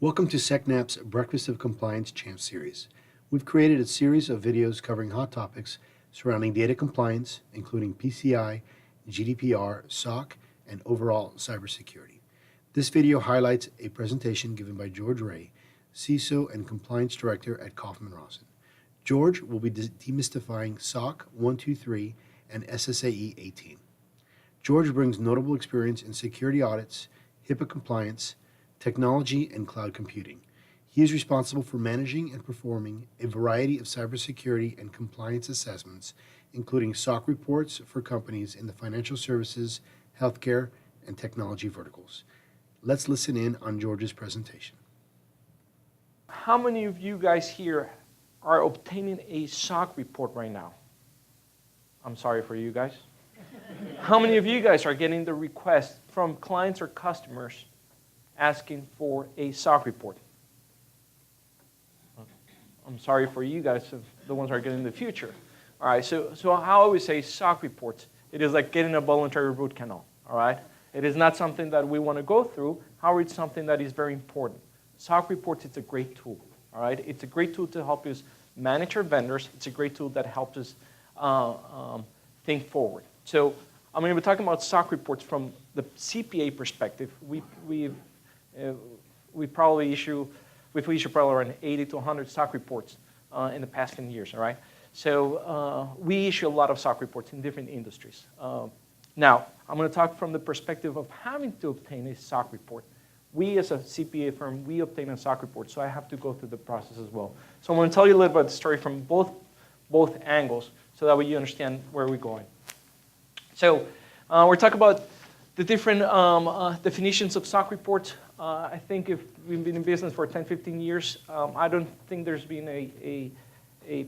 Welcome to Secnap's Breakfast of Compliance Champs series. We've created a series of videos covering hot topics surrounding data compliance, including PCI, GDPR, SOC, and overall cybersecurity. This video highlights a presentation given by George Ray, CISO and Compliance Director at Kaufman Rawson. George will be demystifying SOC 123 and SSAE 18. George brings notable experience in security audits, HIPAA compliance, technology, and cloud computing. He is responsible for managing and performing a variety of cybersecurity and compliance assessments, including SOC reports for companies in the financial services, healthcare, and technology verticals. Let's listen in on George's presentation. How many of you guys here are obtaining a SOC report right now? I'm sorry for you guys. How many of you guys are getting the request from clients or customers asking for a SOC report? I'm sorry for you guys, the ones who are getting in the future. All right, so how I always say SOC reports, it is like getting a voluntary root canal, all right? It is not something that we want to go through. However, it's something that is very important. SOC reports, it's a great tool, all right? It's a great tool to help us manage our vendors. It's a great tool that helps us think forward. So I'm going to be talking about SOC reports from the CPA perspective. We've issued probably around 80 to 100 SOC reports in the past 10 years, all right? So we issue a lot of SOC reports in different industries. Now, I'm going to talk from the perspective of having to obtain a SOC report. We, as a CPA firm, we obtain a SOC report, so I have to go through the process as well. So I'm going to tell you a little bit about the story from both angles, so that way you understand where we're going. So we're talking about the different definitions of SOC reports. I think if we've been in business for 10, 15 years, I don't think there's been a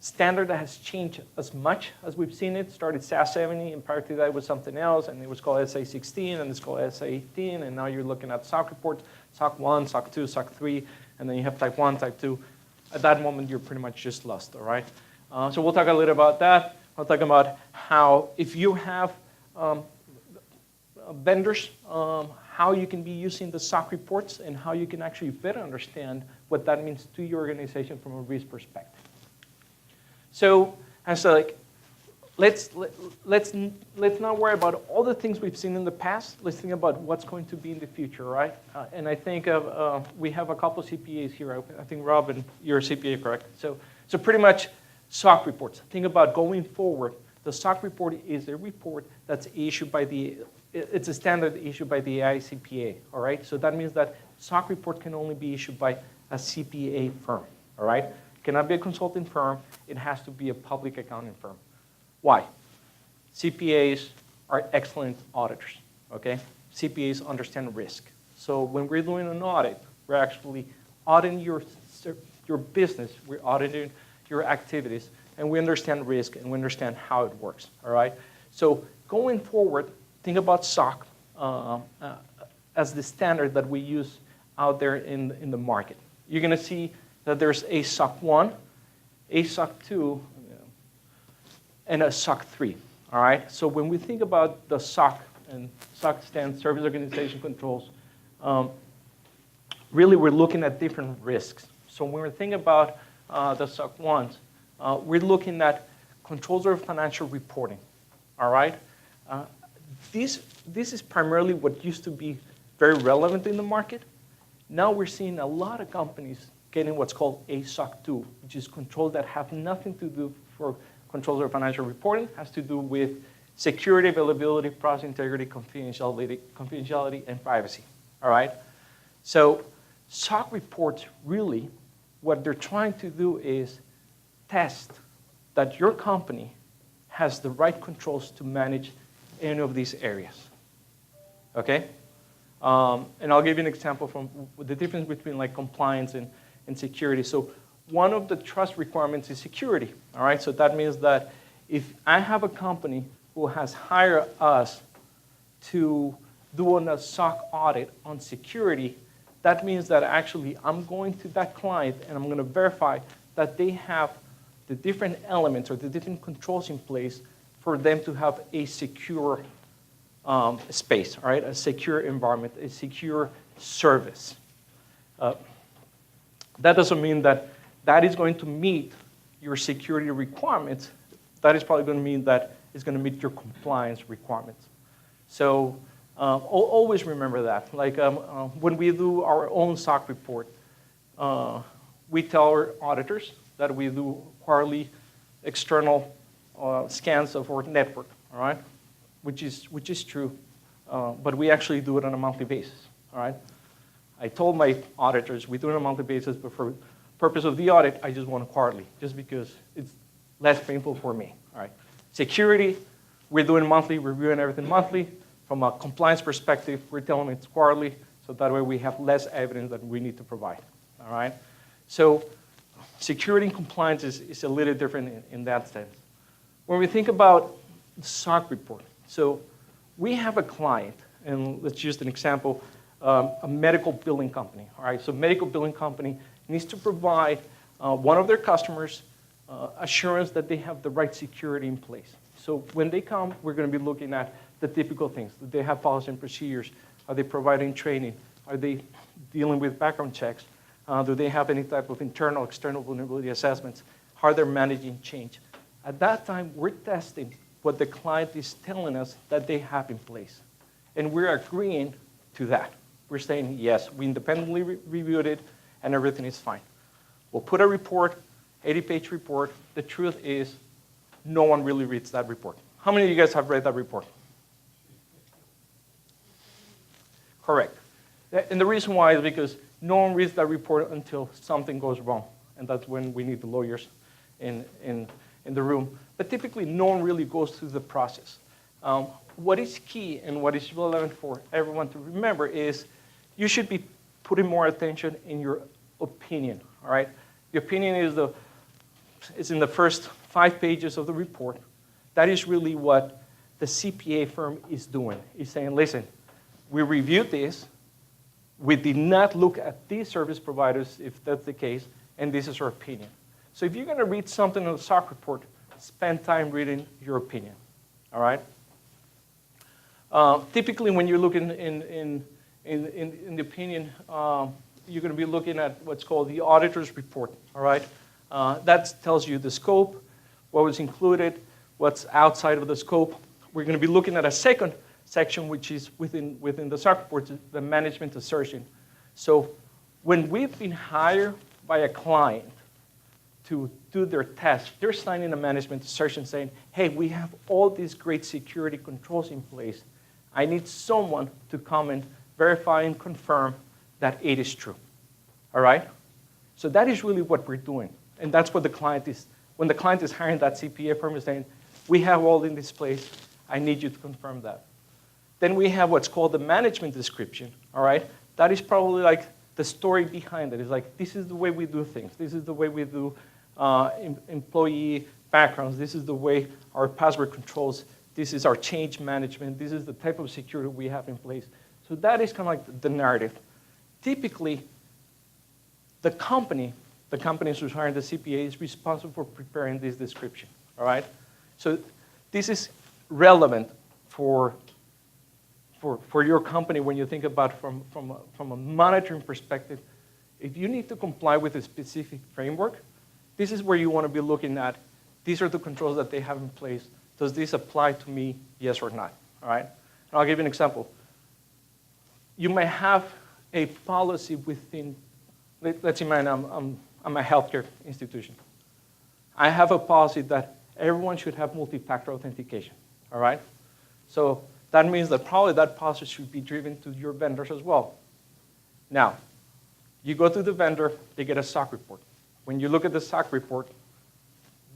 standard that has changed as much as we've seen it. Started SAS 70, and prior to that it was something else, and it was called SA 16, and it's called SA 18, and now you're looking at SOC reports, SOC 1, SOC 2, SOC 3, and then you have type 1, type 2. At that moment, you're pretty much just lost, all right? So we'll talk a little about that. I'll talk about how, if you have vendors, how you can be using the SOC reports and how you can actually better understand what that means to your organization from a risk perspective. So, let's not worry about all the things we've seen in the past. Let's think about what's going to be in the future, right? And I think we have a couple of CPAs here. I think, Robin, you're a CPA, correct? So pretty much SOC reports. Think about going forward. The SOC report is a report that's issued by it's a standard issued by the AICPA, all right? So that means that SOC report can only be issued by a CPA firm, all right? It cannot be a consulting firm. It has to be a public accounting firm. Why? CPAs are excellent auditors, okay? CPAs understand risk. So when we're doing an audit, we're actually auditing your business. We're auditing your activities, and we understand risk, and we understand how it works, all right? So going forward, think about SOC as the standard that we use out there in the market. You're going to see that there's a SOC 1, a SOC 2, and a SOC 3, all right? So when we think about the SOC, and SOC stands Service Organization Controls, really we're looking at different risks. So when we're thinking about the SOC 1s, we're looking at controls over financial reporting, all right? This is primarily what used to be very relevant in the market. Now we're seeing a lot of companies getting what's called a SOC 2, which is controls that have nothing to do for controls over financial reporting, has to do with security, availability, process integrity, confidentiality, and privacy, all right? So SOC reports really, what they're trying to do is test that your company has the right controls to manage any of these areas, okay? And I'll give you an example from the difference between like compliance and security. So one of the trust requirements is security, all right? So that means that if I have a company who has hired us to do a SOC audit on security, that means that actually I'm going to that client and I'm going to verify that they have the different elements or the different controls in place for them to have a secure space, all right? A secure environment, a secure service. That doesn't mean that that is going to meet your security requirements. That is probably going to mean that it's going to meet your compliance requirements. So always remember that. Like when we do our own SOC report, we tell our auditors that we do quarterly external scans of our network, all right? Which is true, but we actually do it on a monthly basis, all right? I told my auditors we do it on a monthly basis, but for purpose of the audit, I just want it quarterly, just because it's less painful for me, all right? Security, we're doing monthly, reviewing everything monthly. From a compliance perspective, we're telling them it's quarterly, so that way we have less evidence that we need to provide, all right? So security and compliance is a little different in that sense. When we think about the SOC report, so we have a client, and let's use an example, a medical billing company, all right? So medical billing company needs to provide one of their customers assurance that they have the right security in place. So when they come, we're going to be looking at the typical things. Do they have policy and procedures? Are they providing training? Are they dealing with background checks? Do they have any type of internal, external vulnerability assessments? How are they managing change? At that time, we're testing what the client is telling us that they have in place. And we're agreeing to that. We're saying, yes, we independently reviewed it, and everything is fine. We'll put a report, 80-page report. The truth is, no one really reads that report. How many of you guys have read that report? Correct. And the reason why is because no one reads that report until something goes wrong. And that's when we need the lawyers in the room. But typically, no one really goes through the process. What is key and what is relevant for everyone to remember is you should be putting more attention in your opinion, all right? The opinion is in the first 5 pages of the report. That is really what the CPA firm is doing. It's saying, listen, we reviewed this. We did not look at these service providers, if that's the case, and this is our opinion. So if you're going to read something in the SOC report, spend time reading your opinion, all right? Typically, when you're looking in the opinion, you're going to be looking at what's called the auditor's report, all right? That tells you the scope, what was included, what's outside of the scope. We're going to be looking at a second section, which is within the SOC report, the management assertion. So when we've been hired by a client to do their test, they're signing a management assertion saying, hey, we have all these great security controls in place. I need someone to come and verify and confirm that it is true, all right? So that is really what we're doing. And that's what the client is, when the client is hiring that CPA firm is saying, we have all in this place, I need you to confirm that. Then we have what's called the management description, all right? That is probably like the story behind it. It's like, this is the way we do things. This is the way we do employee backgrounds. This is the way our password controls. This is our change management. This is the type of security we have in place. So that is kind of like the narrative. Typically, the company who's hiring the CPA is responsible for preparing this description, all right? So this is relevant for your company when you think about from a monitoring perspective. If you need to comply with a specific framework, this is where you want to be looking at. These are the controls that they have in place. Does this apply to me, yes or not, all right? And I'll give you an example. You may have a policy within, let's imagine I'm a healthcare institution. I have a policy that everyone should have multi-factor authentication, all right? So that means that probably that policy should be driven to your vendors as well. Now, you go to the vendor, they get a SOC report. When you look at the SOC report,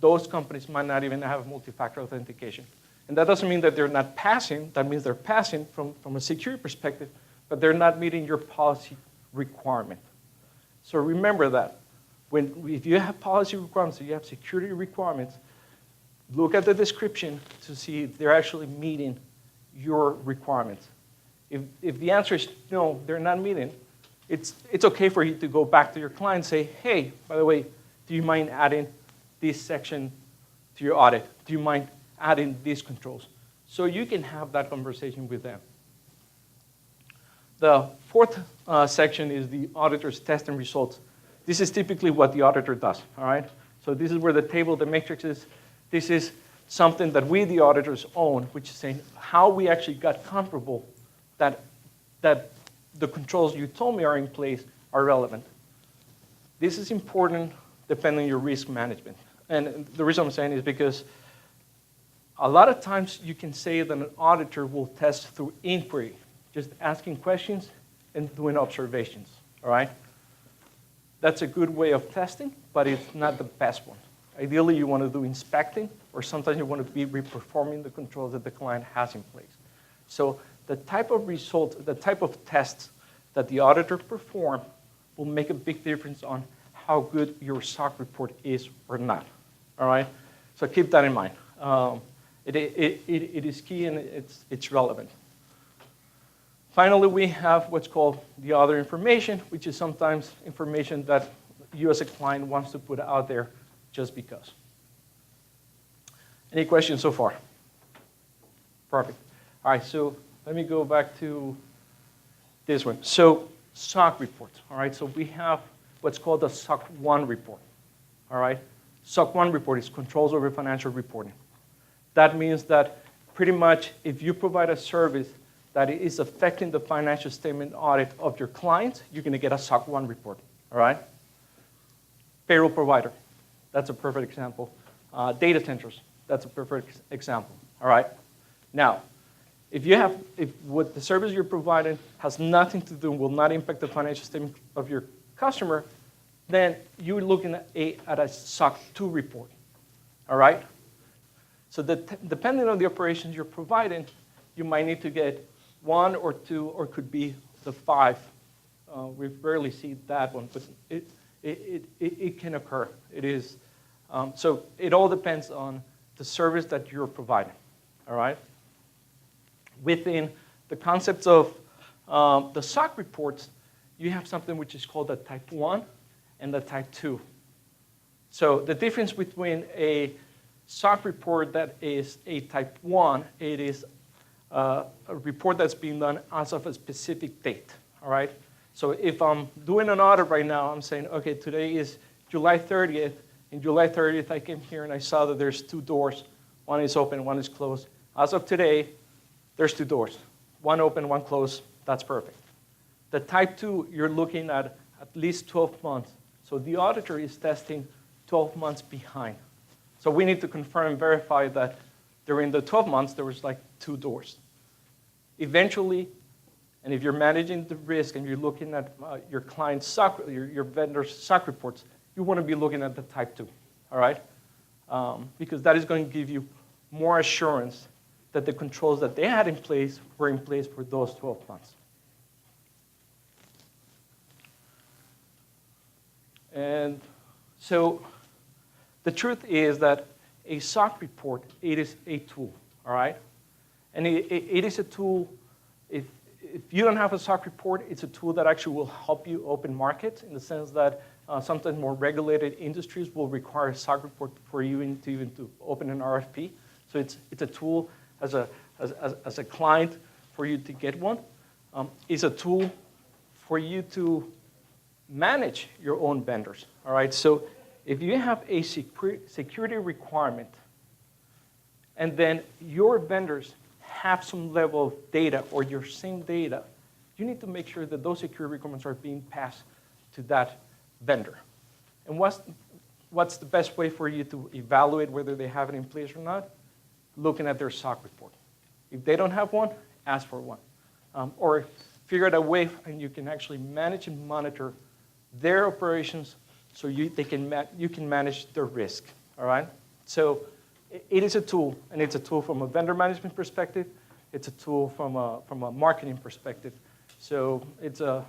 those companies might not even have multi-factor authentication. And that doesn't mean that they're not passing. That means they're passing from a security perspective, but they're not meeting your policy requirement. So remember that. If you have policy requirements, if you have security requirements, look at the description to see if they're actually meeting your requirements. If the answer is no, they're not meeting, it's okay for you to go back to your client and say, hey, by the way, do you mind adding this section to your audit? Do you mind adding these controls? So you can have that conversation with them. The fourth section is the auditor's testing results. This is typically what the auditor does, all right? So this is where the table, the matrix is. This is something that we, the auditors, own, which is saying how we actually got comfortable that the controls you told me are in place are relevant. This is important depending on your risk management. And the reason I'm saying is because a lot of times you can say that an auditor will test through inquiry, just asking questions and doing observations, all right? That's a good way of testing, but it's not the best one. Ideally, you want to do inspecting, or sometimes you want to be reperforming the controls that the client has in place. So the type of results, the type of tests that the auditor perform will make a big difference on how good your SOC report is or not, all right? So keep that in mind. It is key and it's relevant. Finally, we have what's called the other information, which is sometimes information that you as a client wants to put out there just because. Any questions so far? Perfect. All right, so let me go back to this one. So SOC reports, all right? So we have what's called the SOC 1 report, all right? SOC 1 report is controls over financial reporting. That means that pretty much if you provide a service that is affecting the financial statement audit of your clients, you're going to get a SOC 1 report, all right? Payroll provider, that's a perfect example. Data centers, that's a perfect example, all right? Now, if what the service you're providing has nothing to do, will not impact the financial statement of your customer, then you're looking at a SOC 2 report, all right? So depending on the operations you're providing, you might need to get 1 or 2, or could be the 5. We rarely see that one, but it can occur. It is, so it all depends on the service that you're providing, all right? Within the concepts of the SOC reports, you have something which is called a type 1 and a type 2. So the difference between a SOC report that is a type 1, it is a report that's being done as of a specific date, all right? So if I'm doing an audit right now, I'm saying, okay, today is July 30th. In July 30th, I came here and I saw that there's 2 doors. One is open, one is closed. As of today, there's 2 doors. One open, one closed. That's perfect. The type 2, you're looking at least 12 months. So the auditor is testing 12 months behind. So we need to confirm and verify that during the 12 months, there was like 2 doors. Eventually, and if you're managing the risk and you're looking at your client's SOC, your vendor's SOC reports, you want to be looking at the type 2, all right? Because that is going to give you more assurance that the controls that they had in place were in place for those 12 months. And so the truth is that a SOC report, it is a tool, all right? And it is a tool, if you don't have a SOC report, it's a tool that actually will help you open markets in the sense that sometimes more regulated industries will require a SOC report for you even to open an RFP. So it's a tool as a client for you to get one. It's a tool for you to manage your own vendors, all right? So if you have a security requirement and then your vendors have some level of data or your same data, you need to make sure that those security requirements are being passed to that vendor. And what's the best way for you to evaluate whether they have it in place or not? Looking at their SOC report. If they don't have one, ask for one. Or figure out a way and you can actually manage and monitor their operations so you can manage their risk, all right? So it is a tool, and it's a tool from a vendor management perspective. It's a tool from a marketing perspective. So it's a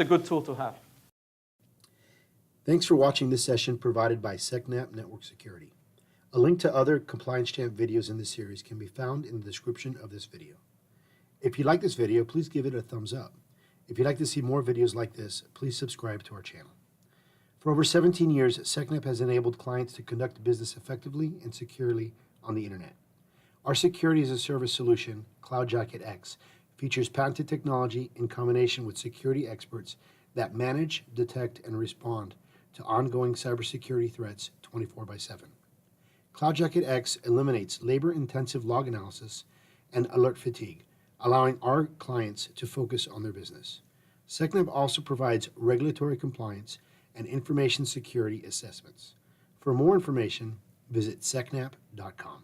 good tool to have. Thanks for watching this session provided by Secnap Network Security. A link to other Compliance Champ videos in this series can be found in the description of this video. If you like this video, please give it a thumbs up. If you'd like to see more videos like this, please subscribe to our channel. For over 17 years, Secnap has enabled clients to conduct business effectively and securely on the internet. Our security as a service solution, CloudJacket X, features patented technology in combination with security experts that manage, detect, and respond to ongoing cybersecurity threats 24/7. CloudJacket X eliminates labor-intensive log analysis and alert fatigue, allowing our clients to focus on their business. Secnap also provides regulatory compliance and information security assessments. For more information, visit secnap.com.